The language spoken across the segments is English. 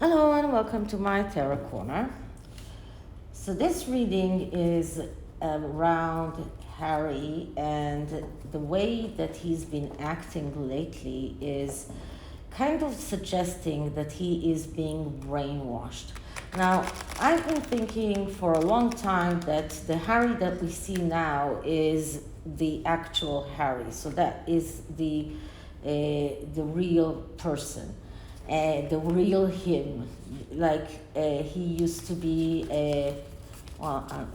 Hello and welcome to my Tarot Corner. So this reading is around Harry, and the way that he's been acting lately is kind of suggesting that he is being brainwashed. Now, I've been thinking for a long time that the Harry that we see now is the actual Harry. So that is the real person. The real him, like he used to be. I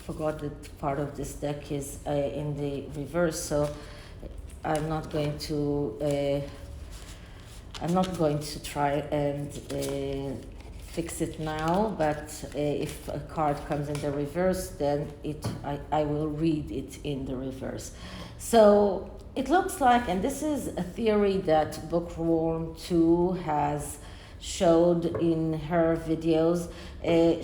forgot that part of this deck is in the reverse, so I'm not going to. I'm not going to try and fix it now. But if a card comes in the reverse, then I will read it in the reverse. So. It looks like, and this is a theory that Bookworm 2 has showed in her videos,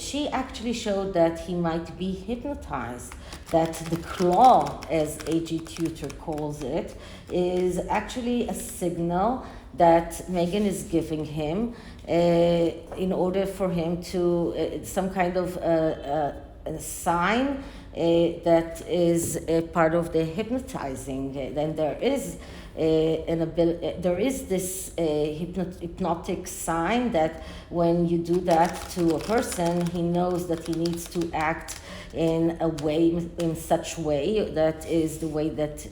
she actually showed that he might be hypnotized, that the claw, as A.G. Tutor calls it, is actually a signal that Meghan is giving him in order for him to, some kind of a sign that is a part of the hypnotizing. Then there is there is this hypnotic sign that when you do that to a person, he knows that he needs to act in a way, in such way that is the way that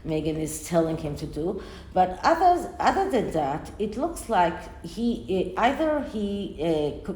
Meghan is telling him to do. But other than that, it looks like he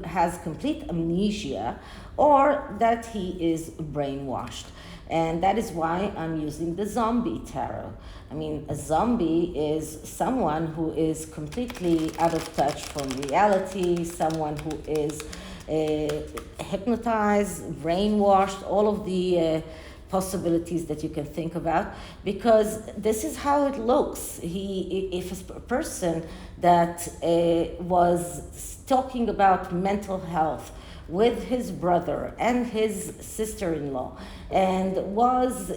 has complete amnesia, or that he is brainwashed. And that is why I'm using the zombie tarot. I mean, a zombie is someone who is completely out of touch from reality, someone who is hypnotized, brainwashed, all of the possibilities that you can think about, because this is how it looks. If a person that was talking about mental health with his brother and his sister-in-law, and was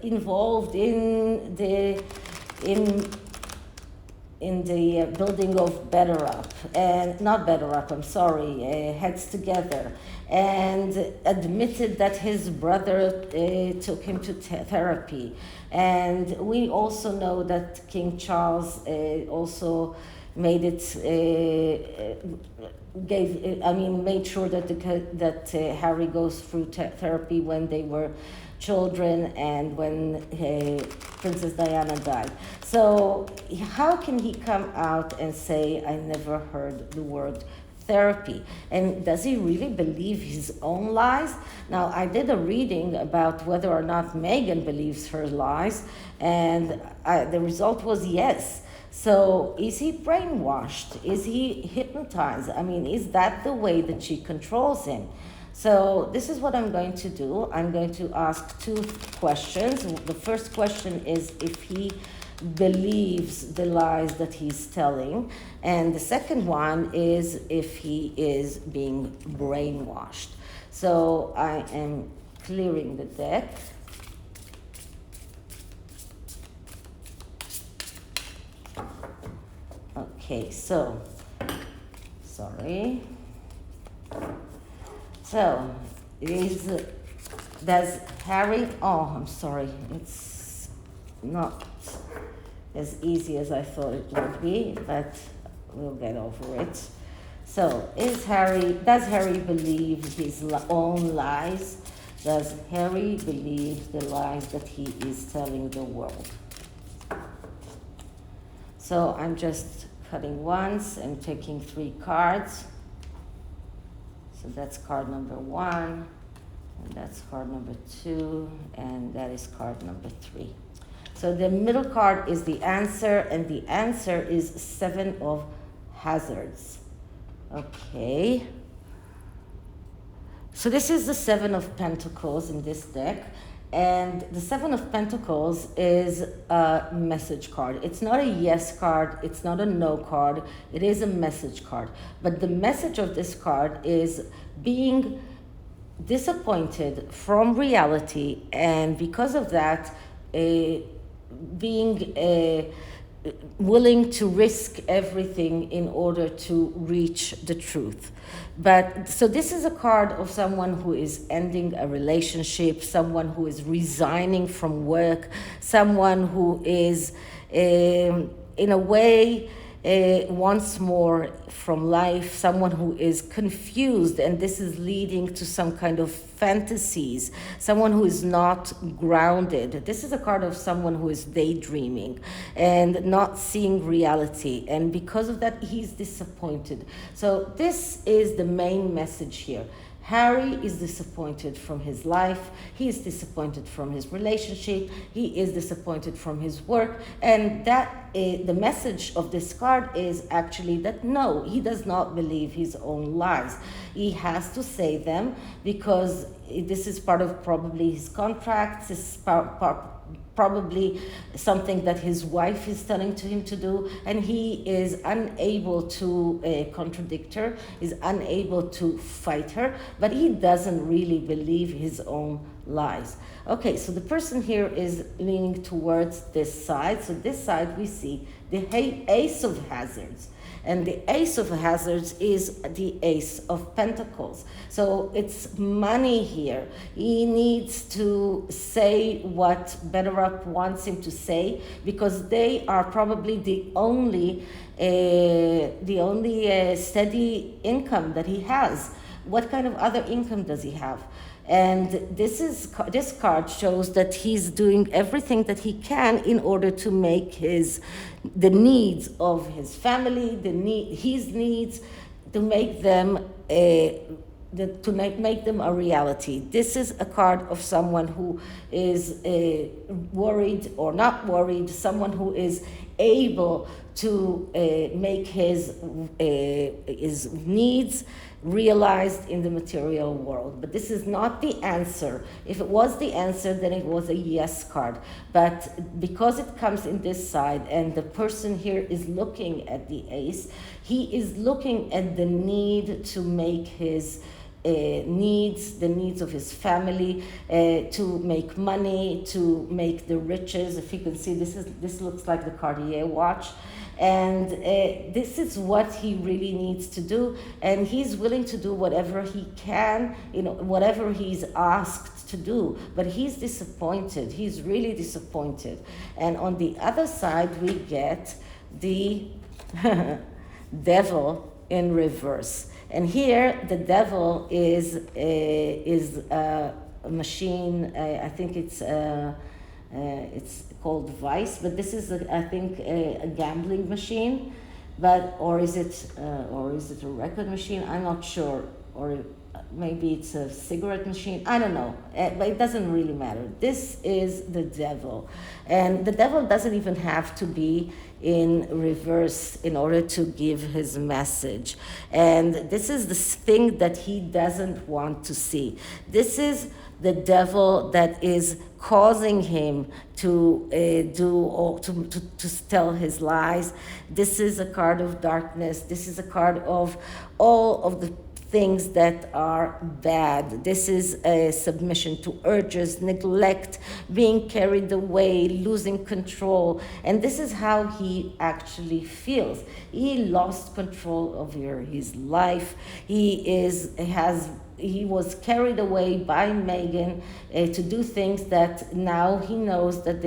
involved in the building of BetteruP, and not BetteruP, I'm sorry, Heads Together, and admitted that his brother took him to therapy. And we also know that King Charles also made it, made sure that Harry goes through therapy when they were children and when Princess Diana died. So how can he come out and say, I never heard the word therapy? And does he really believe his own lies? Now, I did a reading about whether or not Meghan believes her lies, and the result was yes. So is he brainwashed? Is he hypnotized? I mean, is that the way that she controls him? So this is what I'm going to do. I'm going to ask two questions. The first question is if he believes the lies that he's telling. And the second one is if he is being brainwashed. So I am clearing the deck. Okay, so, sorry. So, does Harry, I'm sorry, it's not as easy as I thought it would be, but we'll get over it. So, does Harry believe his own lies? Does Harry believe the lies that he is telling the world? So I'm just cutting once and taking 3 cards. So that's card number 1, and that's card number 2, and that is card number 3. So the middle card is the answer, and the answer is 7 of Hazards. Okay. So this is the 7 of Pentacles in this deck. And the 7 of Pentacles is a message card. It's not a yes card. It's not a no card. It is a message card. But the message of this card is being disappointed from reality. And because of that, being willing to risk everything in order to reach the truth. But so this is a card of someone who is ending a relationship, someone who is resigning from work, someone who is, in a way, wants more from life, someone who is confused, and this is leading to some kind of fantasies, someone who is not grounded. This is a card of someone who is daydreaming and not seeing reality, and because of that, he's disappointed. So this is the main message here. Harry is disappointed from his life, he is disappointed from his relationship, he is disappointed from his work, and that the message of this card is actually that no, he does not believe his own lies. He has to say them because this is part of probably his contracts, this is probably something that his wife is telling to him to do, and he is unable to contradict her, is unable to fight her, but he doesn't really believe his own lies. Okay, so the person here is leaning towards this side. So this side we see the Ace of Hazards. And the Ace of Hazards is the Ace of Pentacles. So it's money here. He needs to say what betterup wants him to say, because they are probably the only steady income that he has. What kind of other income does he have? And this card shows that he's doing everything that he can in order to make the needs of his family, his needs, to make them make them a reality. This is a card of someone who is worried or not worried, someone who is able to make his needs realized in the material world. But this is not the answer. If it was the answer, then it was a yes card. But because it comes in this side and the person here is looking at the ace, he is looking at the need to make his the needs of his family, to make money, to make the riches. If you can see, this looks like the Cartier watch. And this is what he really needs to do, and he's willing to do whatever he can, whatever he's asked to do, but he's disappointed. He's really disappointed. And on the other side, we get the devil in reverse. And here, the devil is a machine. I think it's called Vice, but this is, I think, a gambling machine, or is it a record machine? I'm not sure, or maybe it's a cigarette machine. I don't know, but it doesn't really matter. This is the devil, and the devil doesn't even have to be in reverse in order to give his message. And this is the thing that he doesn't want to see. This is the devil that is causing him to tell his lies. This is a card of darkness. This is a card of all of the things that are bad. This is a submission to urges, neglect, being carried away, losing control. And this is how he actually feels. He lost control over his life. He was carried away by Meghan to do things that now he knows that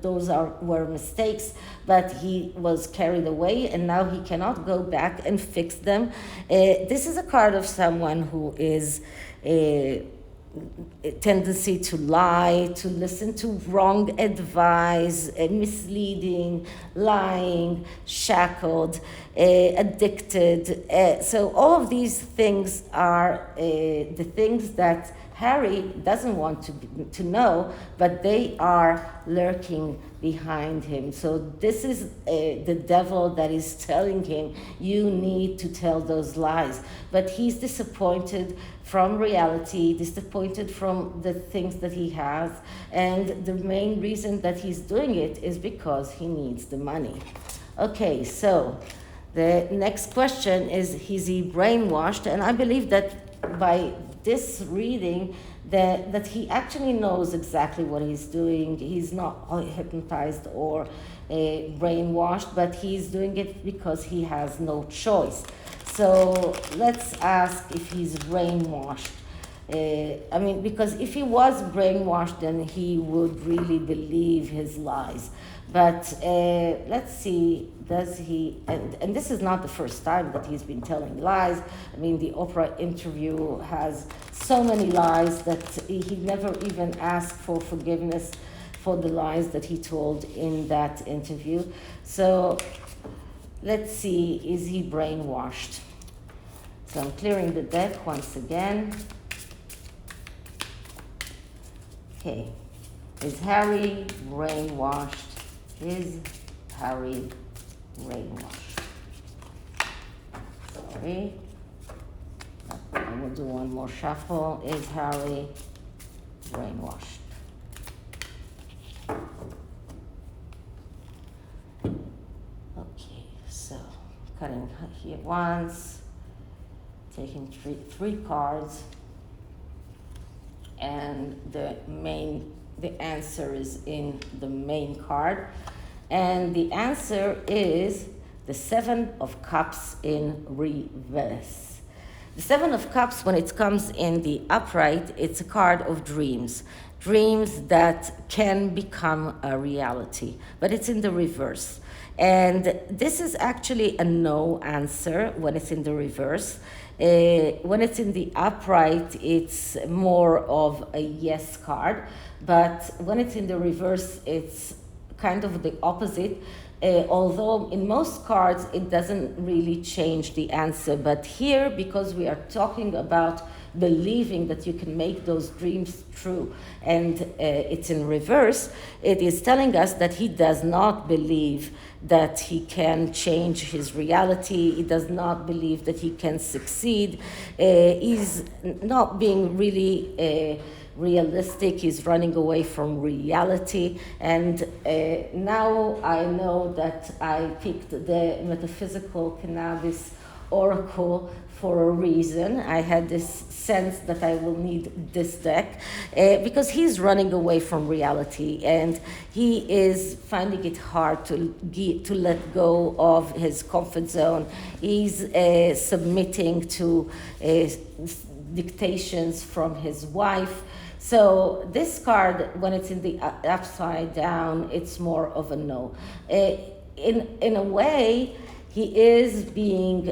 those were mistakes, but he was carried away and now he cannot go back and fix them. This is a card of someone who is a tendency to lie, to listen to wrong advice, misleading, lying, shackled, addicted. So all of these things are the things that Harry doesn't want to know, but they are lurking behind him. So this is the devil that is telling him, you need to tell those lies. But he's disappointed from reality, disappointed from the things that he has, and the main reason that he's doing it is because he needs the money. Okay, so the next question is he brainwashed? And I believe that by this reading that he actually knows exactly what he's doing. He's not hypnotized or brainwashed, but he's doing it because he has no choice. So let's ask if he's brainwashed. I mean, because if he was brainwashed, then he would really believe his lies. But let's see, does he, and this is not the first time that he's been telling lies. I mean, the Oprah interview has so many lies that he never even asked for forgiveness for the lies that he told in that interview. So let's see, is he brainwashed? So I'm clearing the deck once again. Okay, is Harry brainwashed? Is Harry brainwashed? Sorry. I will do one more shuffle. Is Harry brainwashed? Okay, so cutting here once, taking three cards, and the answer is in the main card, and the answer is the Seven of Cups in reverse. The Seven of Cups, when it comes in the upright, it's a card of dreams that can become a reality, but it's in the reverse. And this is actually a no answer when it's in the reverse. When it's in the upright, it's more of a yes card, but when it's in the reverse, it's kind of the opposite. Although in most cards, it doesn't really change the answer. But here, because we are talking about believing that you can make those dreams true, and it's in reverse, it is telling us that he does not believe that he can change his reality. He does not believe that he can succeed. He's not being really realistic. He's running away from reality. And now I know that I picked the metaphysical cannabis oracle for a reason. I had this sense that I will need this deck because he's running away from reality, and he is finding it hard to let go of his comfort zone. He's submitting to dictations from his wife. So this card, when it's in the upside down, it's more of a no. In a way, he is being,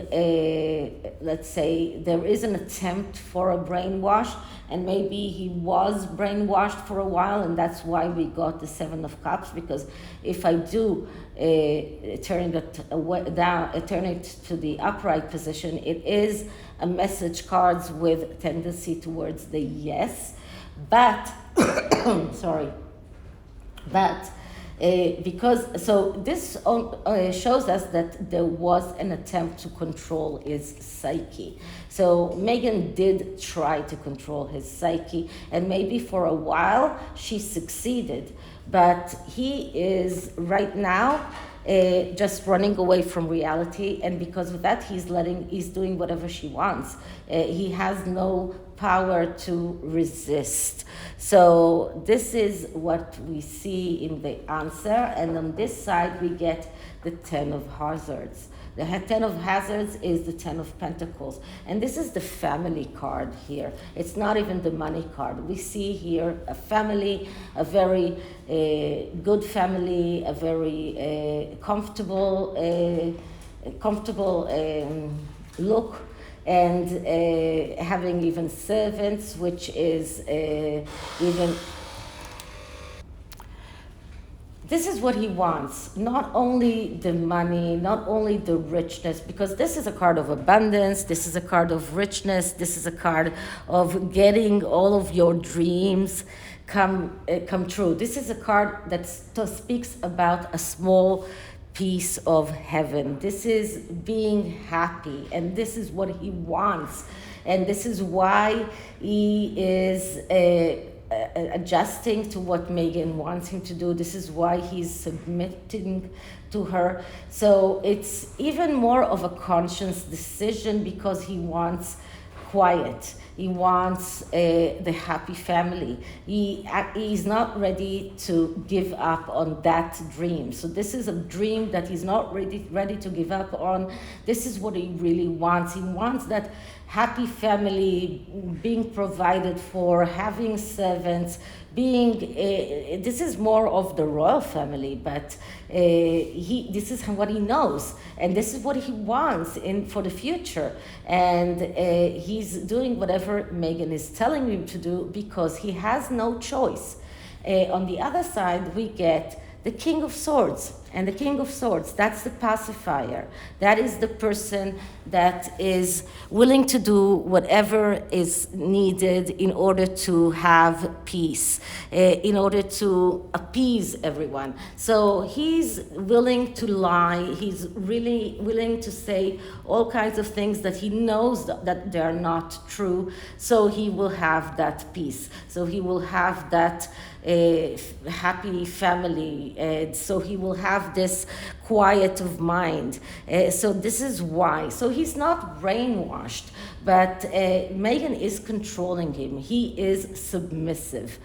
let's say, there is an attempt for a brainwash, and maybe he was brainwashed for a while, and that's why we got the Seven of Cups, because if I do turn it to the upright position, it is a message cards with tendency towards the yes, but, because, so this shows us that there was an attempt to control his psyche. So Meghan did try to control his psyche, and maybe for a while she succeeded, but he is right now just running away from reality, and because of that he's doing whatever she wants. He has no power to resist. So this is what we see in the answer, and on this side we get the Ten of Hazards. The Ten of Hazards is the Ten of Pentacles, and this is the family card here. It's not even the money card. We see here a family, a very good family, a very comfortable look, and having even servants, which is even... This is what he wants, not only the money, not only the richness, because this is a card of abundance, this is a card of richness, this is a card of getting all of your dreams come true. This is a card that speaks about a small piece of heaven. This is being happy, and this is what he wants, and this is why he is adjusting to what Meghan wants him to do. This is why he's submitting to her. So it's even more of a conscious decision, because he wants quiet. He wants the happy family. He's not ready to give up on that dream. So this is a dream that he's not ready to give up on. This is what he really wants. He wants that happy family, being provided for, having servants, being, this is more of the royal family, but this is what he knows, and this is what he wants for the future. And he's doing whatever Meghan is telling him to do because he has no choice. On the other side, we get the King of Swords. And the King of Swords, that's the pacifier. That is the person that is willing to do whatever is needed in order to have peace, in order to appease everyone. So he's willing to lie. He's really willing to say all kinds of things that he knows that they are not true. So he will have that peace. So he will have that happy family. So he will have this quiet of mind. So this is why. So he's not brainwashed, but Meghan is controlling him. He is submissive.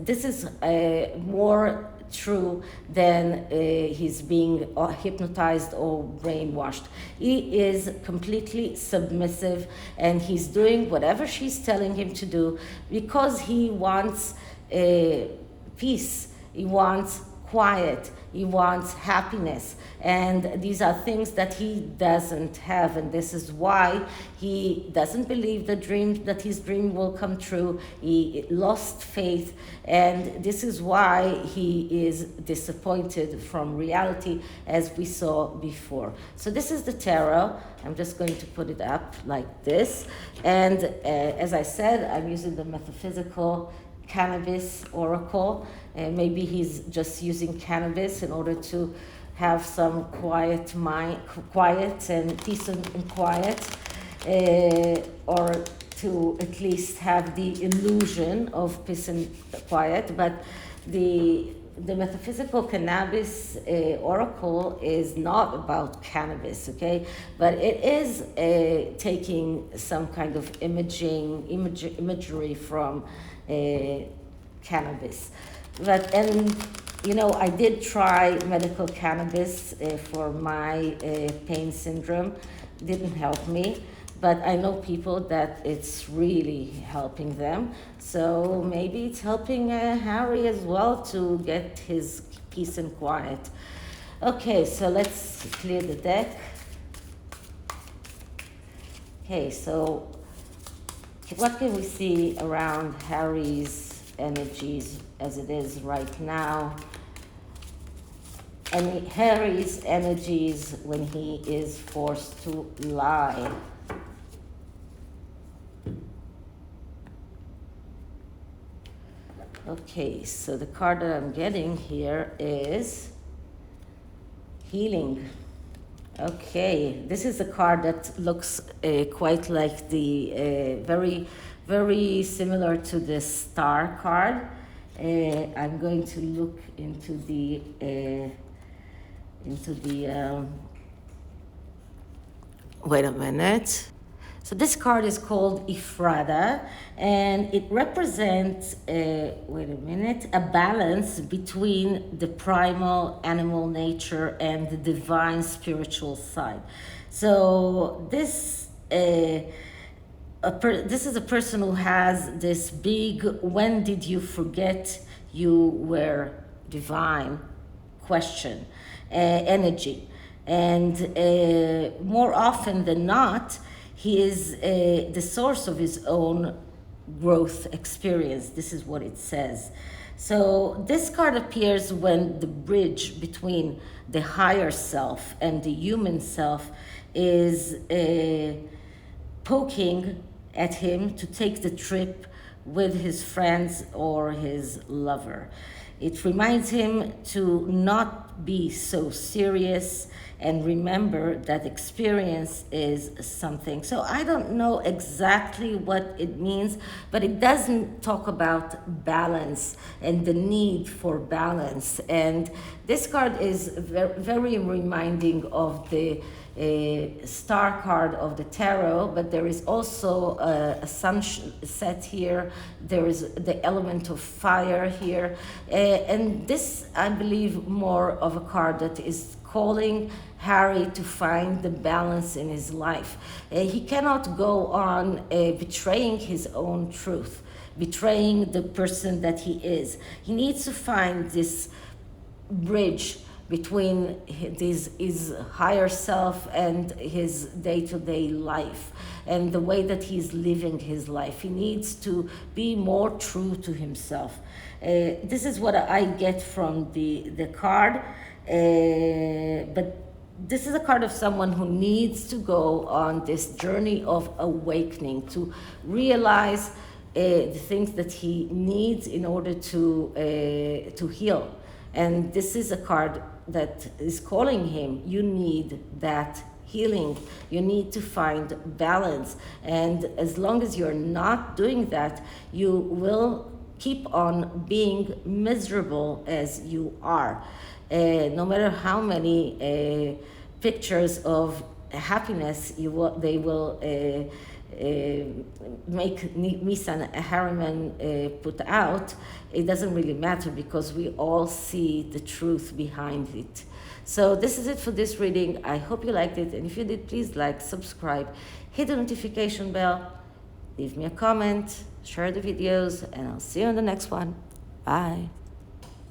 This is more true than he's being hypnotized or brainwashed. He is completely submissive, and he's doing whatever she's telling him to do because he wants peace. He wants quiet. He wants happiness. And these are things that he doesn't have. And this is why he doesn't believe that his dream will come true. He lost faith. And this is why he is disappointed from reality, as we saw before. So this is the tarot. I'm just going to put it up like this. And as I said, I'm using the metaphysical cannabis oracle. Maybe he's just using cannabis in order to have some quiet mind, quiet and peace and quiet, or to at least have the illusion of peace and quiet. But the metaphysical cannabis oracle is not about cannabis, okay? But it is taking some kind of imagery from cannabis. But, and you know, I did try medical cannabis for my pain syndrome. Didn't help me, but I know people that it's really helping them. So maybe it's helping Harry as well to get his peace and quiet. Okay, so let's clear the deck. Okay, so what can we see around Harry's energies as it is right now? And Harry's energies when he is forced to lie. Okay, so the card that I'm getting here is healing. Okay, this is a card that looks quite like the very similar to the star card. I'm going to look into the wait a minute. So this card is called Ifrada, and it represents wait a minute, a balance between the primal animal nature and the divine spiritual side. So this this is a person who has this big "when did you forget you were divine" question, energy. And more often than not, he is the source of his own growth experience. This is what it says. So this card appears when the bridge between the higher self and the human self is poking at him to take the trip with his friends or his lover. It reminds him to not be so serious and remember that experience is something. So I don't know exactly what it means, but it doesn't talk about balance and the need for balance. And this card is very reminding of the star card of the tarot, but there is also a sunset here. There is the element of fire here, and this, I believe, more of a card that is calling Harry to find the balance in his life. He cannot go on betraying his own truth, betraying the person that he is. He needs to find this bridge between his higher self and his day-to-day life and the way that he's living his life. He needs to be more true to himself. This is what I get from the card, but this is a card of someone who needs to go on this journey of awakening, to realize the things that he needs in order to heal. And this is a card that is calling him. You need that healing. You need to find balance. And as long as you're not doing that, you will keep on being miserable as you are. No matter how many pictures of happiness they will make Nissan Harriman put out, it doesn't really matter because we all see the truth behind it. So this is it for this reading. I hope you liked it, and if you did, please like, subscribe, hit the notification bell, leave me a comment, share the videos, and I'll see you in the next one. Bye.